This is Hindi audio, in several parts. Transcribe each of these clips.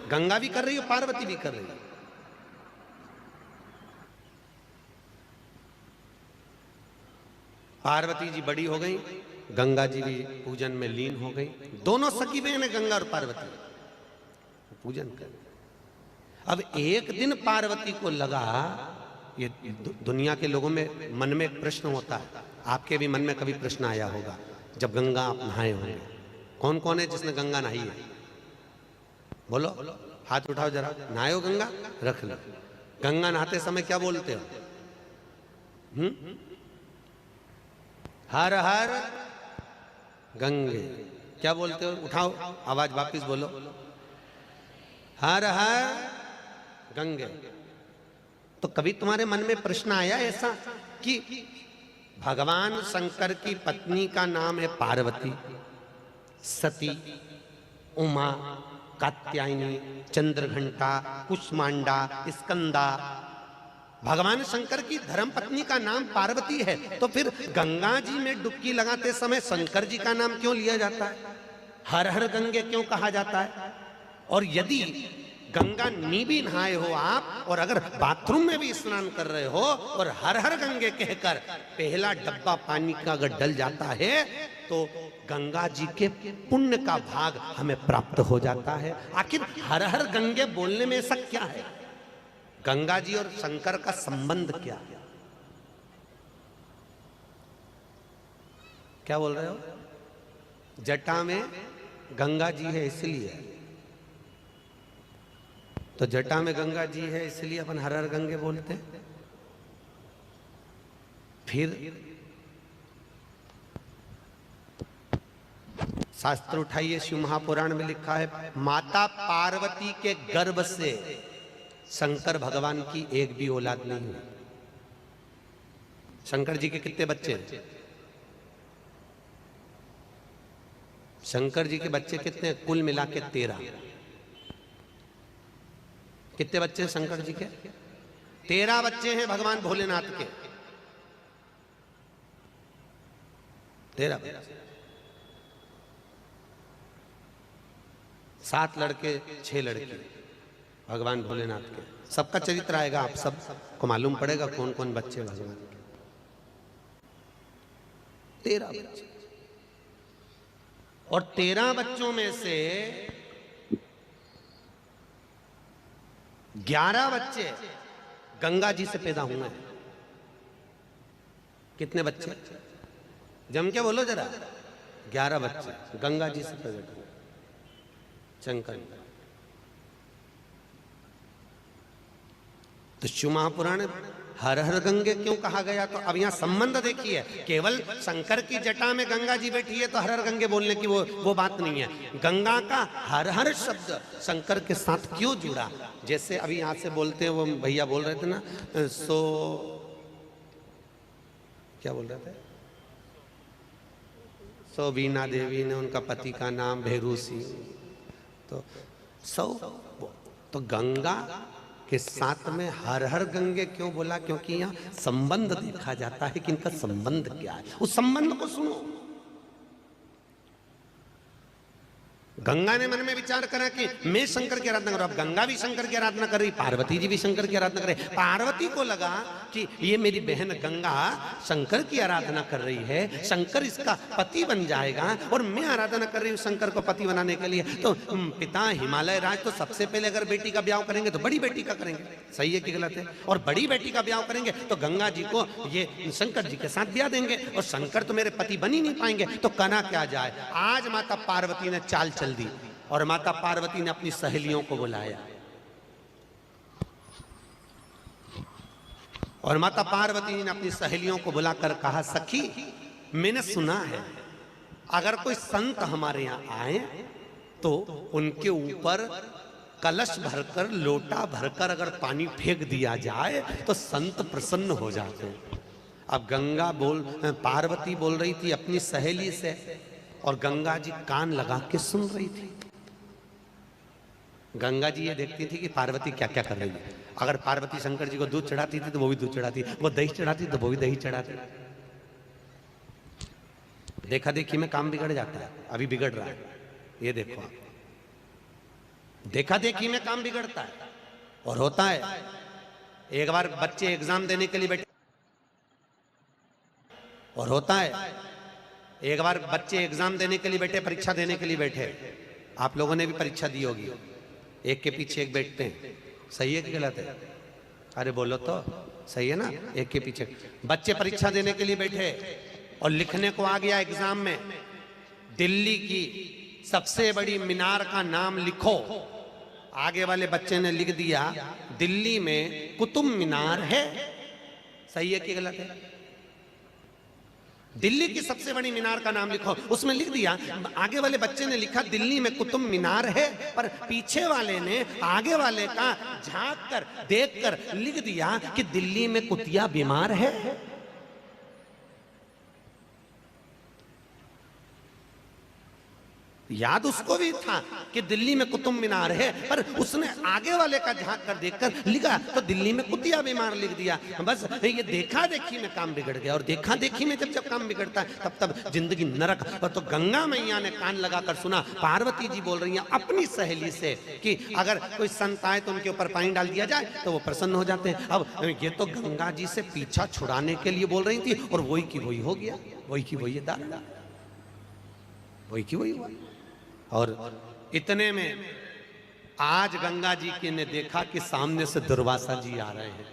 गंगा भी कर रही है, पार्वती भी कर रही है। पार्वती जी बड़ी हो गई, गंगा जी भी पूजन में लीन हो गई। दोनों सखी बहन है गंगा और पार्वती, पूजन कर। अब एक दिन पार्वती को लगा, ये दुनिया के लोगों में मन में एक प्रश्न होता है, आपके भी मन में कभी प्रश्न आया होगा, जब गंगा आप नहाए होंगे, कौन कौन है जिसने गंगा नहाई है? बोलो, हाथ उठाओ जरा। नहाए हो गंगा? रख लो। गंगा नहाते समय क्या बोलते हो? हर हर गंगे। क्या बोलते हो? उठाओ आवाज, वापिस बोलो, हर हर गंगे। तो कभी तुम्हारे मन में प्रश्न आया ऐसा कि भगवान शंकर की पत्नी का नाम है पार्वती, सती, उमा, कात्यायनी, चंद्रघंटा, कुष्मांडा, स्कंदा। भगवान शंकर की धर्म पत्नी का नाम पार्वती है, तो फिर गंगा जी में डुबकी लगाते समय शंकर जी का नाम क्यों लिया जाता है? हर हर गंगे क्यों कहा जाता है? और यदि गंगा नी भी नहाए हो आप, और अगर बाथरूम में भी स्नान कर रहे हो और हर हर गंगे कहकर पहला डब्बा पानी का अगर डल जाता है, तो गंगा जी के पुण्य का भाग हमें प्राप्त हो जाता है। आखिर हर हर गंगे बोलने में ऐसा क्या है? गंगा जी और शंकर का संबंध क्या है? क्या बोल रहे हो? जटा में गंगा जी है इसलिए, तो जटा में गंगा जी है इसलिए अपन हर हर गंगे बोलते हैं। फिर शास्त्र उठाइए, शिव महापुराण में लिखा है, माता पार्वती के गर्भ से शंकर भगवान की एक भी औलाद नहीं हुई। शंकर जी के कितने बच्चे हैं? शंकर जी के बच्चे कितने? कुल मिला के 13। कितने बच्चे हैं शंकर जी के? 13 बच्चे हैं भगवान भोलेनाथ के। 13 बच्चे, 7 लड़के 6 लड़की भगवान भोलेनाथ के। सबका चरित्र आएगा, आप सब को मालूम पड़ेगा कौन कौन बच्चे भगवान के। 13 बच्चे, और 13 बच्चों में से 11 बच्चे गंगा जी से पैदा हुए हैं। कितने बच्चे? जम के बोलो जरा। 11 बच्चे गंगा जी से पैदा हुए, शंकर। तो शिव महापुराण हर हर गंगे क्यों कहा गया? तो अब यहां संबंध देखिए, केवल शंकर की जटा में गंगा जी बैठी है तो हर हर गंगे बोलने की वो बात नहीं है। गंगा का हर हर शब्द शंकर के साथ क्यों जुड़ा? जैसे अभी यहां से बोलते हैं, वो भैया बोल रहे थे ना, क्या बोल रहे थे? सो बीना देवी ने उनका पति का नाम भैरू सिंह, तो गंगा के साथ में हर हर गंगे क्यों बोला? क्योंकि यहाँ संबंध देखा जाता है कि इनका संबंध क्या है। उस संबंध को सुनो। गंगा ने मन में विचार करा कि मैं शंकर की आराधना करूं। अब गंगा भी शंकर की आराधना कर रही, पार्वती जी भी शंकर की आराधना कर रही। पार्वती को लगा कि ये मेरी बहन गंगा शंकर की आराधना कर रही है, शंकर इसका पति बन जाएगा, और मैं आराधना कर रही हूँ शंकर को पति बनाने के लिए। तो पिता हिमालय राज तो सबसे पहले अगर बेटी का ब्याह करेंगे तो बड़ी बेटी का करेंगे, सही है कि गलत है? और बड़ी बेटी का ब्याह करेंगे तो गंगा जी को ये शंकर जी के साथ ब्याह देंगे, और शंकर तो मेरे पति बन ही नहीं पाएंगे, तो कना क्या जाए। आज माता पार्वती ने चाल चल दी, और माता पार्वती ने अपनी सहेलियों को बुलाया, और माता पार्वती ने अपनी सहेलियों को बुलाकर कहा, सखी मैंने सुना है अगर कोई संत हमारे यहाँ आए तो उनके ऊपर कलश भरकर, लोटा भरकर अगर पानी फेंक दिया जाए तो संत प्रसन्न हो जाते हैं। अब पार्वती बोल रही थी अपनी सहेली से, और गंगा जी कान लगा के सुन रही थी। गंगा जी ये देखती थी कि पार्वती क्या क्या कर रही है। अगर पार्वती शंकर जी को दूध चढ़ाती थी तो वो भी दूध चढ़ाती, वो दही चढ़ाती तो वो भी दही चढ़ाती। देखा देखी में काम बिगड़ जाता है, अभी बिगड़ रहा है, ये देखो आप। देखा देखी में काम बिगड़ता है और होता है। एक बार बच्चे एग्जाम देने के लिए बैठे और होता है, एक बार बच्चे एग्जाम देने के लिए बैठे, परीक्षा देने के लिए बैठे। आप लोगों ने भी परीक्षा दी होगी, एक के पीछे एक बैठते हैं, सही है कि गलत है? अरे बोलो तो, सही है ना? एक के पीछे बच्चे परीक्षा देने के लिए बैठे और लिखने को आ गया एग्जाम में, दिल्ली की सबसे बड़ी मीनार का नाम लिखो। आगे वाले बच्चे ने लिख दिया दिल्ली में कुतुब मीनार है। सही है कि गलत है? दिल्ली की सबसे बड़ी मीनार का नाम लिखो, उसमें लिख दिया, आगे वाले बच्चे ने लिखा दिल्ली में कुतुब मीनार है, पर पीछे वाले ने आगे वाले का झांक कर देख कर लिख दिया कि दिल्ली में कुतिया बीमार है। याद उसको भी था कि दिल्ली में कुतुब मीनार है, पर उसने आगे वाले का झांक कर देखकर लिखा तो दिल्ली में कुतिया बीमार लिख दिया। बस ये देखा देखी में काम बिगड़ गया, और देखा देखी में जब जब काम बिगड़ता है तब तब जिंदगी नरक। तो गंगा मैया ने कान लगाकर सुना, पार्वती जी बोल रही हैं अपनी सहेली से कि अगर कोई संत आए तो उनके ऊपर पानी डाल दिया जाए तो वो प्रसन्न हो जाते हैं। अब ये तो गंगा जी से पीछा छुड़ाने के लिए बोल रही थी, और वही की वही हो गया, वही की वही दादा, वही की वही हुआ। और इतने में आज गंगा जी की ने देखा कि सामने से दुर्वासा जी आ रहे हैं।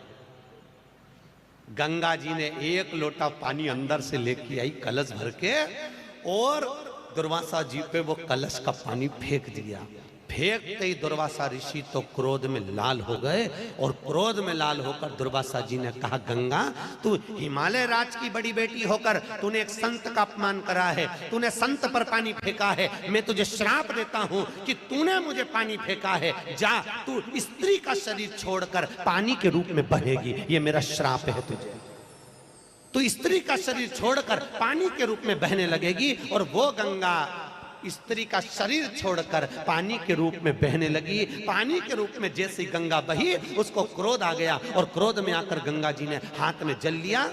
गंगा जी ने एक लोटा पानी अंदर से लेके आई कलश भर के, और दुर्वासा जी पे वो कलश का पानी फेंक दिया। फेंकते ही दुर्वासा ऋषि तो क्रोध में लाल हो गए, और क्रोध में लाल होकर दुर्वासा जी ने कहा, गंगा तू हिमालय राज की बड़ी बेटी होकर तूने एक संत का अपमान करा है, तूने संत पर पानी फेंका है, मैं तुझे श्राप देता हूं कि तूने मुझे पानी फेंका है, जा तू स्त्री का शरीर छोड़कर पानी के रूप में बहेगी, ये मेरा श्राप है तुझे। तू स्त्री का शरीर छोड़कर पानी के रूप में बहने लगेगी। और वो गंगा स्त्री का शरीर छोड़कर पानी के रूप में बहने लगी। पानी के रूप में जैसे गंगा बही, उसको क्रोध आ गया, और क्रोध में आकर गंगा जी ने हाथ में जल लिया।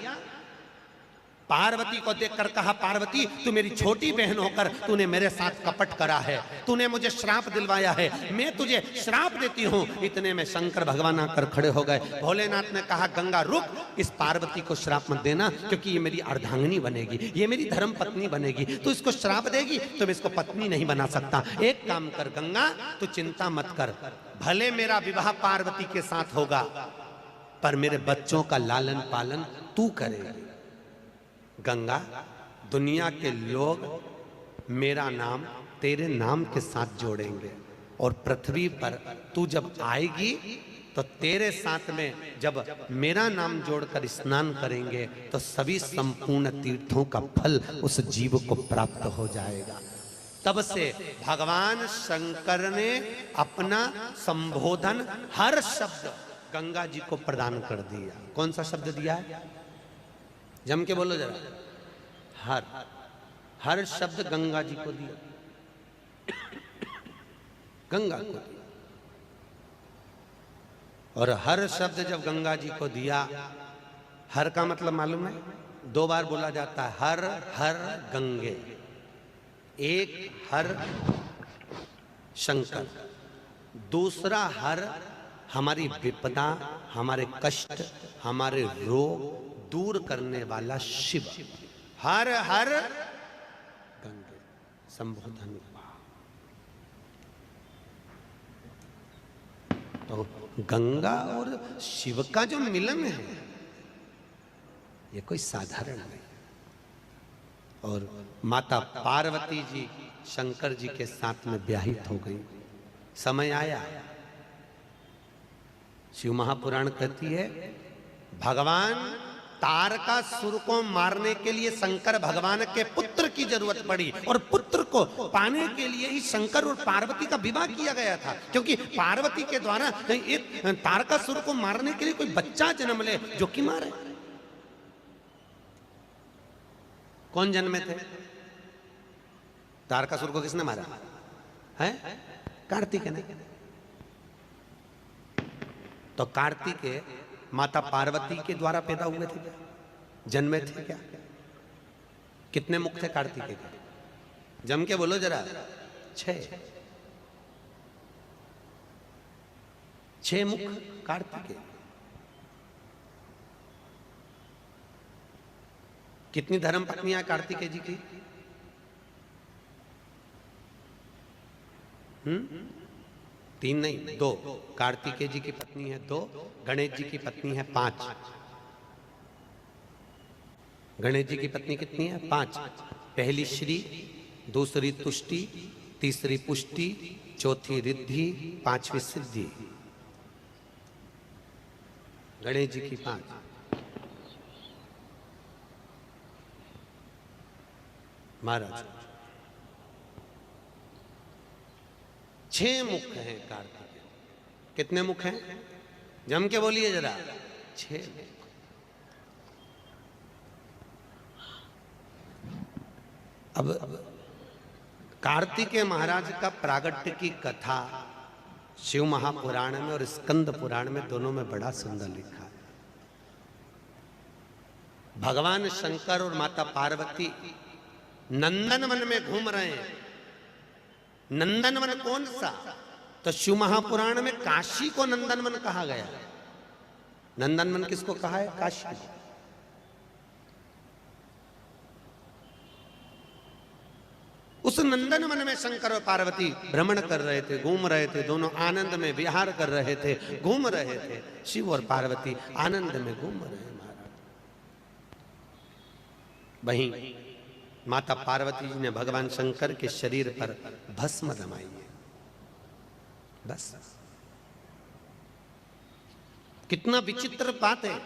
पार्वती को देखकर कहा, पार्वती तू मेरी छोटी बहन होकर तूने मेरे साथ कपट करा है, तूने मुझे श्राप दिलवाया है, मैं तुझे श्राप देती हूँ। इतने में शंकर भगवान आकर खड़े हो गए। भोलेनाथ ने कहा, गंगा रुक, इस पार्वती को श्राप मत देना, क्योंकि ये मेरी अर्धांगिनी बनेगी, ये मेरी धर्म पत्नी बनेगी। तू इसको श्राप देगी तो मैं इसको पत्नी नहीं बना सकता। एक काम कर गंगा, तू चिंता मत कर, भले मेरा विवाह पार्वती के साथ होगा, पर मेरे बच्चों का लालन पालन तू करेगी। गंगा, दुनिया के लोग मेरा नाम तेरे नाम के साथ जोड़ेंगे, और पृथ्वी पर तू जब आएगी तो तेरे साथ में जब मेरा नाम जोड़कर स्नान करेंगे तो सभी संपूर्ण तीर्थों का फल उस जीव को प्राप्त हो जाएगा। तब से भगवान शंकर ने अपना संबोधन हर शब्द गंगा जी को प्रदान कर दिया। कौन सा शब्द दिया है? जम के बोलो जरा। हर शब्द गंगा जी को दिया, गंगा को दिया। और हर शब्द जब गंगा जी को दिया, हर का मतलब मालूम है? दो बार बोला जाता है, हर हर गंगे। एक हर शंकर, दूसरा हर हमारी विपदा, हमारे कष्ट, हमारे रोग दूर करने वाला शिव। हर हर गंगे संबोधन। तो गंगा और शिव का जो मिलन है ये कोई साधारण नहीं। और माता पार्वती जी शंकर जी के साथ में ब्याहित हो गई। समय आया, शिव महापुराण कहती है, भगवान तारकासुर को मारने के लिए शंकर भगवान के पुत्र की जरूरत पड़ी, और पुत्र को पाने के लिए ही शंकर और पार्वती का विवाह किया गया था, क्योंकि पार्वती के द्वारा एक तारकासुर को मारने के लिए कोई बच्चा जन्म ले जो कि मारे। कौन जन्मे थे? तारकासुर को किसने मारा है? कार्तिक ने। तो कार्तिक माता पार्वती के द्वारा पैदा हुए थे क्या? जन्मे थे क्या? कितने मुख थे कार्तिक के? जम के बोलो जरा। 6। 6 मुख कार्तिकेय। कितनी धर्म पत्नियां कार्तिकेय जी की? 3 नहीं 2। कार्तिकेय जी की पत्नी है 2, गणेश जी की पत्नी है 5। गणेश जी की पत्नी कितनी है? 5। पहली श्री, दूसरी तुष्टि, तीसरी पुष्टि, चौथी रिद्धि, 5वीं सिद्धि। गणेश जी की 5। महाराज 6 मुख हैं कार्तिक। कितने मुख हैं? जम के बोलिए जरा। 6 मुख। अब कार्तिकेय महाराज का प्रागट्य की कथा शिव महापुराण में और स्कंद पुराण में दोनों में बड़ा सुंदर लिखा है। भगवान शंकर और माता पार्वती नंदनवन में घूम रहे हैं। नंदनवन कौन सा? तो शिव महापुराण में काशी को नंदनवन कहा गया। नंदनवन किसको कहा है? काशी। उस नंदनवन में शंकर और पार्वती भ्रमण कर रहे थे, घूम रहे थे, दोनों आनंद में विहार कर रहे थे, घूम रहे थे। शिव और पार्वती आनंद में घूम रहे हैं महाराज। वहीं माता पार्वती जी ने भगवान शंकर के शरीर पर भस्म जमाई है। बस कितना विचित्र बात है।